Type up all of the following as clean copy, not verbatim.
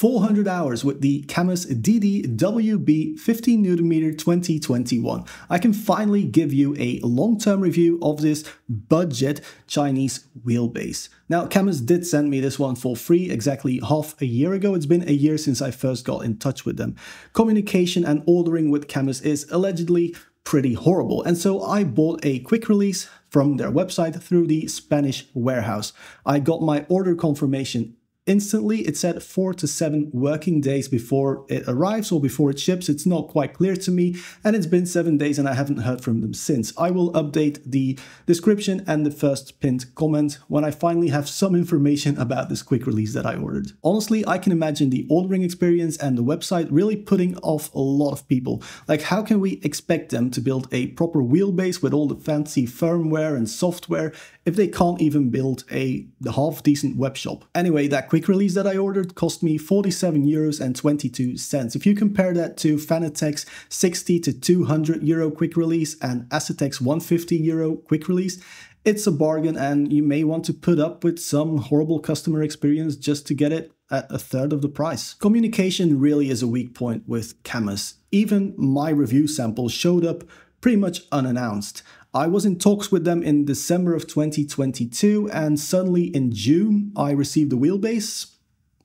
400 hours with the Cammus DDWB 15Nm 2021. I can finally give you a long-term review of this budget Chinese wheelbase. Now, Cammus did send me this one for free exactly half a year ago. It's been a year since I first got in touch with them. Communication and ordering with Cammus is allegedly pretty horrible, and so I bought a quick release from their website through the Spanish warehouse. I got my order confirmation instantly. It said 4 to 7 working days before it arrives or before it ships. It's not quite clear to me, and it's been 7 days and I haven't heard from them since. I will update the description and the first pinned comment when I finally have some information about this quick release that I ordered. Honestly, I can imagine the ordering experience and the website really putting off a lot of people. Like, how can we expect them to build a proper wheelbase with all the fancy firmware and software if they can't even build a half-decent web shop? Anyway, that quick release that I ordered cost me €47.22. If you compare that to Fanatec's 60 to 200 euro quick release and Acetec's 150 euro quick release, it's a bargain, and you may want to put up with some horrible customer experience just to get it at a third of the price. Communication really is a weak point with Cammus. Even my review sample showed up pretty much unannounced. I was in talks with them in December of 2022, and suddenly in June I received the wheelbase.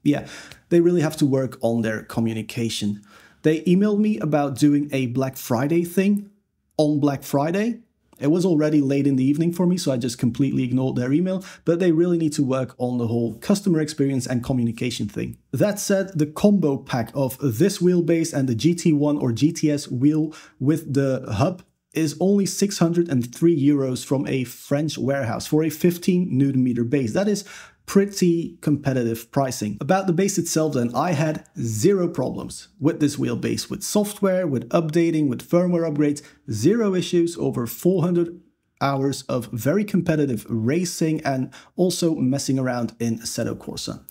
Yeah, they really have to work on their communication. They emailed me about doing a Black Friday thing on Black Friday. It was already late in the evening for me, so I just completely ignored their email, but they really need to work on the whole customer experience and communication thing. That said, the combo pack of this wheelbase and the GT1 or GTS wheel with the hub is only 603 euros from a French warehouse for a 15Nm base. That is pretty competitive pricing. About the base itself then, I had zero problems with this wheelbase, with software, with updating, with firmware upgrades, zero issues, over 400 hours of very competitive racing and also messing around in Assetto Corsa.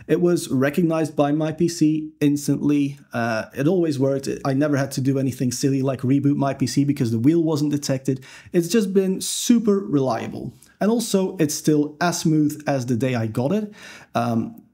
It was recognized by my PC instantly. It always worked. I never had to do anything silly like reboot my PC because the wheel wasn't detected. It's just been super reliable. And also, it's still as smooth as the day I got it,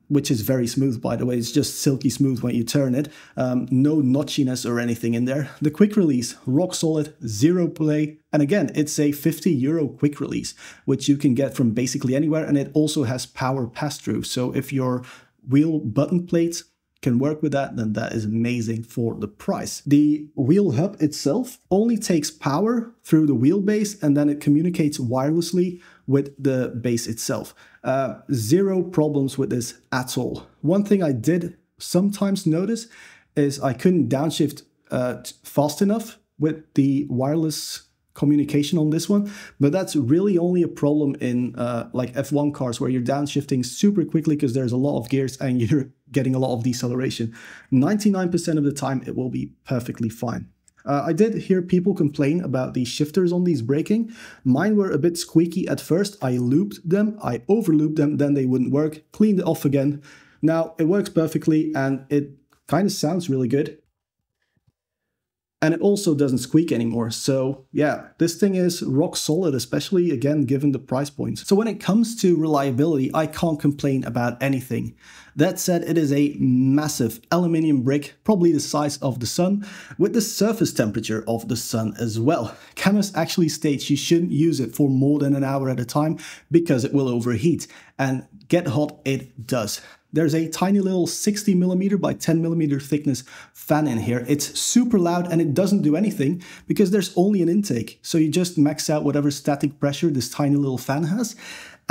which is very smooth, by the way. It's just silky smooth when you turn it. No notchiness or anything in there. The quick release, rock solid, zero play. And again, it's a 50 euro quick release, which you can get from basically anywhere. And it also has power pass-through. So if your wheel button plates can work with that, then that is amazing for the price. The wheel hub itself only takes power through the wheelbase, and then it communicates wirelessly with the base itself. Zero problems with this at all. One thing I did sometimes notice is I couldn't downshift fast enough with the wireless communication on this one, but that's really only a problem in like F1 cars where you're downshifting super quickly because there's a lot of gears and you're getting a lot of deceleration. 99% of the time it will be perfectly fine. I did hear people complain about the shifters on these braking. Mine were a bit squeaky at first. I looped them, I overlooped them, then they wouldn't work, cleaned it off again. Now it works perfectly and it kind of sounds really good. And it also doesn't squeak anymore. So yeah, this thing is rock solid, especially again, given the price points. So when it comes to reliability, I can't complain about anything. That said, it is a massive aluminium brick, probably the size of the sun, with the surface temperature of the sun as well. Cammus actually states you shouldn't use it for more than an hour at a time because it will overheat, and get hot it does. There's a tiny little 60mm by 10mm thickness fan in here. It's super loud and it doesn't do anything because there's only an intake. So you just max out whatever static pressure this tiny little fan has.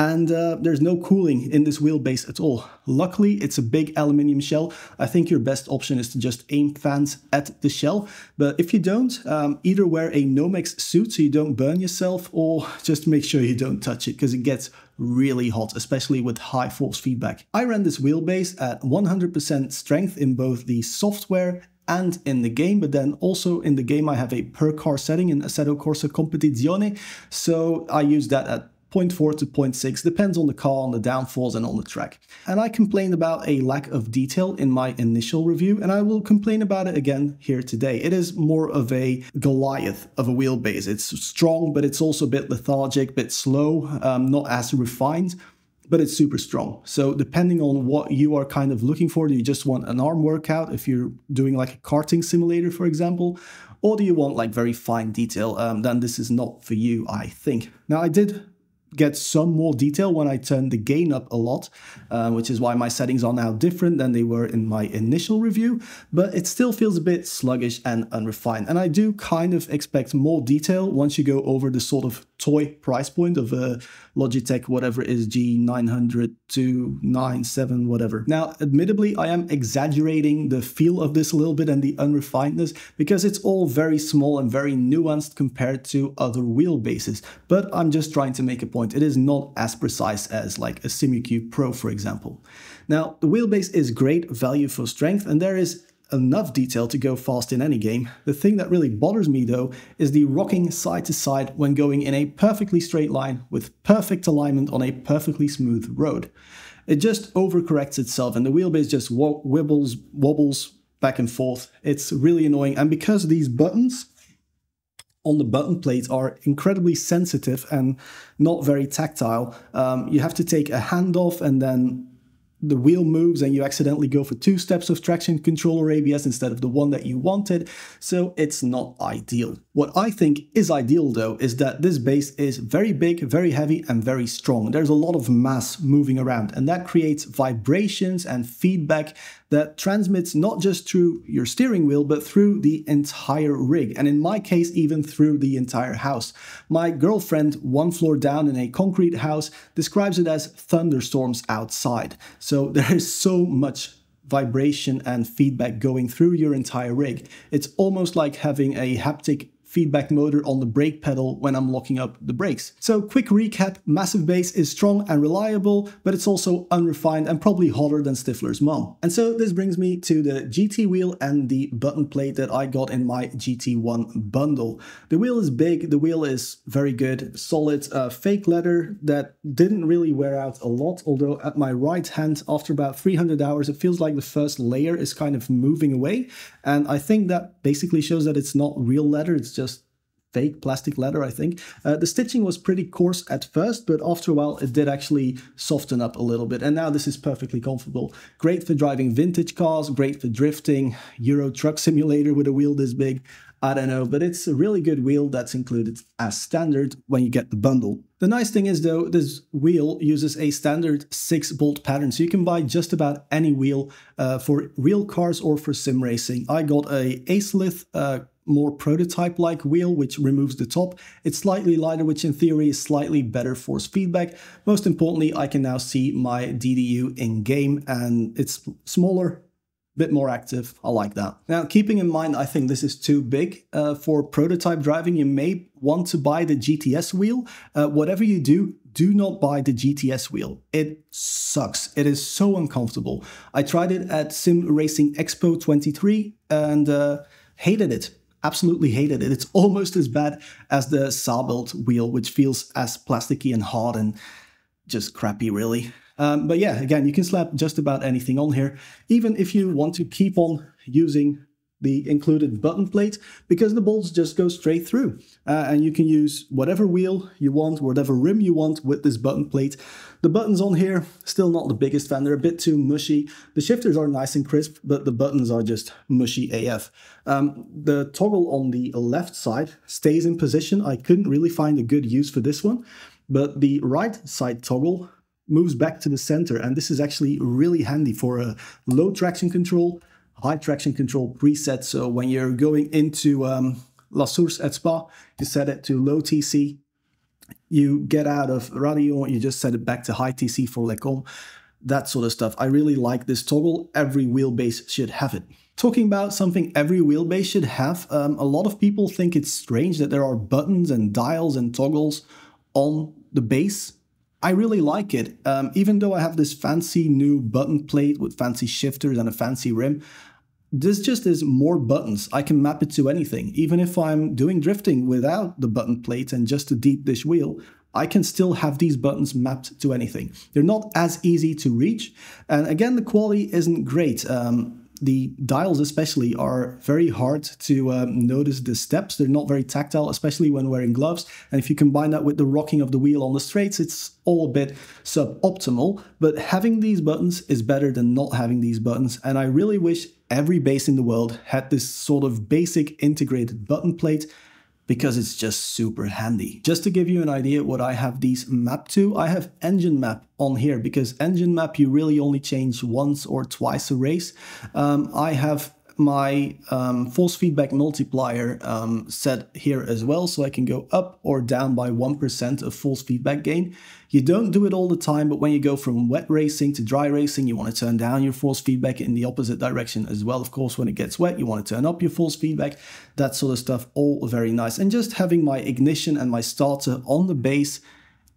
And there's no cooling in this wheelbase at all. Luckily, it's a big aluminium shell. I think your best option is to just aim fans at the shell. But if you don't, either wear a Nomex suit so you don't burn yourself, or just make sure you don't touch it because it gets really hot, especially with high force feedback. I ran this wheelbase at 100% strength in both the software and in the game, but then also in the game I have a per car setting in Assetto Corsa Competizione, so I use that at 0.4 to 0.6, depends on the car, on the downforce and on the track. And I complained about a lack of detail in my initial review, and I will complain about it again here today. It is more of a Goliath of a wheelbase. It's strong, but it's also a bit lethargic, a bit slow, not as refined. but it's super strong. So depending on what you are kind of looking for, do you just want an arm workout if you're doing like a karting simulator, for example, or do you want like very fine detail? Then this is not for you, I think. Now, I did get some more detail when I turned the gain up a lot, which is why my settings are now different than they were in my initial review, but it still feels a bit sluggish and unrefined. And I do kind of expect more detail once you go over the sort of toy price point of a Logitech, whatever it is, G900 to 97, whatever. Now, admittedly, I am exaggerating the feel of this a little bit and the unrefinedness because it's all very small and very nuanced compared to other wheelbases, but I'm just trying to make a point. It is not as precise as like a SimuCube Pro, for example. Now, the wheelbase is great value for strength, and there is enough detail to go fast in any game. The thing that really bothers me though is the rocking side to side when going in a perfectly straight line with perfect alignment on a perfectly smooth road. It just overcorrects itself and the wheelbase just wobbles back and forth. It's really annoying, and because these buttons on the button plates are incredibly sensitive and not very tactile, you have to take a hand off and then the wheel moves and you accidentally go for 2 steps of traction control or ABS instead of the one that you wanted, so it's not ideal. What I think is ideal though is that this base is very big, very heavy and very strong. There's a lot of mass moving around and that creates vibrations and feedback that transmits not just through your steering wheel but through the entire rig, and in my case even through the entire house. My girlfriend, one floor down in a concrete house, describes it as thunderstorms outside. So there is so much vibration and feedback going through your entire rig. It's almost like having a haptic feedback motor on the brake pedal when I'm locking up the brakes. So quick recap, massive bass is strong and reliable, but it's also unrefined and probably hotter than Stifler's mom. And so this brings me to the GT wheel and the button plate that I got in my GT1 bundle. The wheel is big, the wheel is very good, solid, fake leather that didn't really wear out a lot, although at my right hand after about 300 hours it feels like the first layer is kind of moving away, and I think that basically shows that it's not real leather, it's just fake plastic leather, I think. The stitching was pretty coarse at first, but after a while it did actually soften up a little bit, and now this is perfectly comfortable. Great for driving vintage cars, great for drifting, Euro Truck Simulator with a wheel this big. I don't know, but it's a really good wheel that's included as standard when you get the bundle. The nice thing is though, this wheel uses a standard 6-bolt pattern, so you can buy just about any wheel for real cars or for sim racing. I got a Acelith more prototype-like wheel, which removes the top. It's slightly lighter, which in theory is slightly better force feedback. Most importantly, I can now see my DDU in-game, and it's smaller, bit more active. I like that. Now, keeping in mind, I think this is too big for prototype driving. You may want to buy the GTS wheel. Whatever you do, do not buy the GTS wheel. It sucks. It is so uncomfortable. I tried it at Sim Racing Expo 23 and hated it. Absolutely hated it. It's almost as bad as the Sabelt wheel, which feels as plasticky and hard and just crappy, really. But yeah, again, you can slap just about anything on here, even if you want to keep on using the included button plate, because the bolts just go straight through. And you can use whatever wheel you want, whatever rim you want with this button plate. The buttons on here, still not the biggest fan. They're a bit too mushy. The shifters are nice and crisp, but the buttons are just mushy AF. The toggle on the left side stays in position. I couldn't really find a good use for this one, but the right side toggle moves back to the center, and this is actually really handy for a low traction control, high traction control preset. So when you're going into La Source at Spa, you set it to low TC, you get out of radio, you just set it back to high TC for Lecom, that sort of stuff. I really like this toggle. Every wheelbase should have it. Talking about something every wheelbase should have, a lot of people think it's strange that there are buttons and dials and toggles on the base. I really like it. Even though I have this fancy new button plate with fancy shifters and a fancy rim, this just is more buttons. I can map it to anything. Even if I'm doing drifting without the button plate and just a deep dish wheel, I can still have these buttons mapped to anything. They're not as easy to reach. And again, the quality isn't great. The dials especially are very hard to notice the steps. They're not very tactile, especially when wearing gloves. And if you combine that with the rocking of the wheel on the straights, it's all a bit suboptimal. But having these buttons is better than not having these buttons. And I really wish every bass in the world had this sort of basic integrated button plate, because it's just super handy. Just to give you an idea what I have these mapped to, I have engine map on here, because engine map you really only change once or twice a race. I have my force feedback multiplier set here as well, so I can go up or down by 1% of force feedback gain. You don't do it all the time, but when you go from wet racing to dry racing, you want to turn down your force feedback in the opposite direction as well. Of course, when it gets wet, you want to turn up your force feedback, that sort of stuff, all very nice. And just having my ignition and my starter on the bass,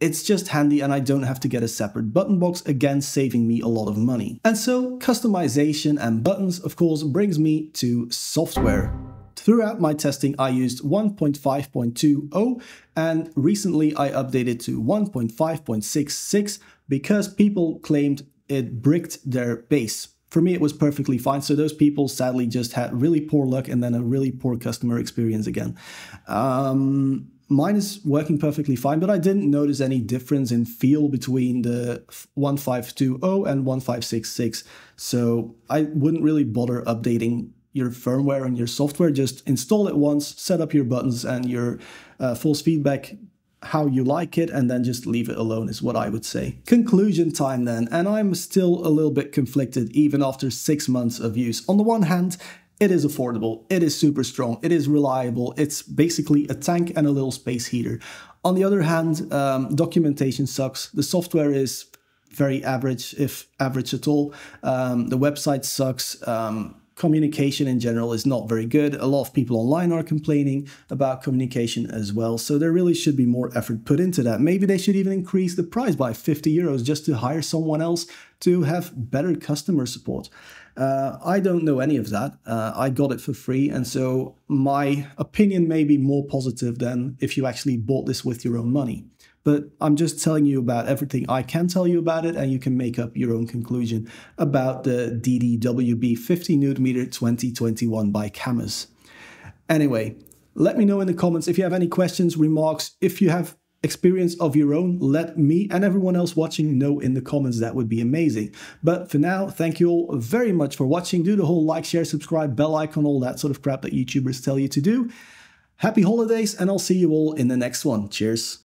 it's just handy, and I don't have to get a separate button box, again saving me a lot of money. And so customization and buttons, of course, brings me to software. Throughout my testing, I used 1.5.20, and recently I updated to 1.5.66 because people claimed it bricked their bass. For me, it was perfectly fine. So those people sadly just had really poor luck and then a really poor customer experience again. Mine is working perfectly fine, but I didn't notice any difference in feel between the 1.5.20 and 1.5.66. So I wouldn't really bother updating your firmware and your software. Just install it once, set up your buttons and your force feedback how you like it, and then just leave it alone is what I would say. Conclusion time then, and I'm still a little bit conflicted even after 6 months of use. On the one hand, it is affordable, it is super strong, it is reliable, it's basically a tank and a little space heater. On the other hand, documentation sucks. The software is very average, if average at all. The website sucks. Communication in general is not very good. A lot of people online are complaining about communication as well. So there really should be more effort put into that. Maybe they should even increase the price by 50 euros just to hire someone else to have better customer support. I don't know any of that. I got it for free, and so my opinion may be more positive than if you actually bought this with your own money. But I'm just telling you about everything I can tell you about it, and you can make up your own conclusion about the DDWB 50Nm 2021 by Cammus. Anyway, let me know in the comments if you have any questions, remarks. If you have experience of your own, let me and everyone else watching know in the comments. That would be amazing. But for now, thank you all very much for watching. Do the whole like, share, subscribe, bell icon, all that sort of crap that YouTubers tell you to do. Happy holidays, and I'll see you all in the next one. Cheers.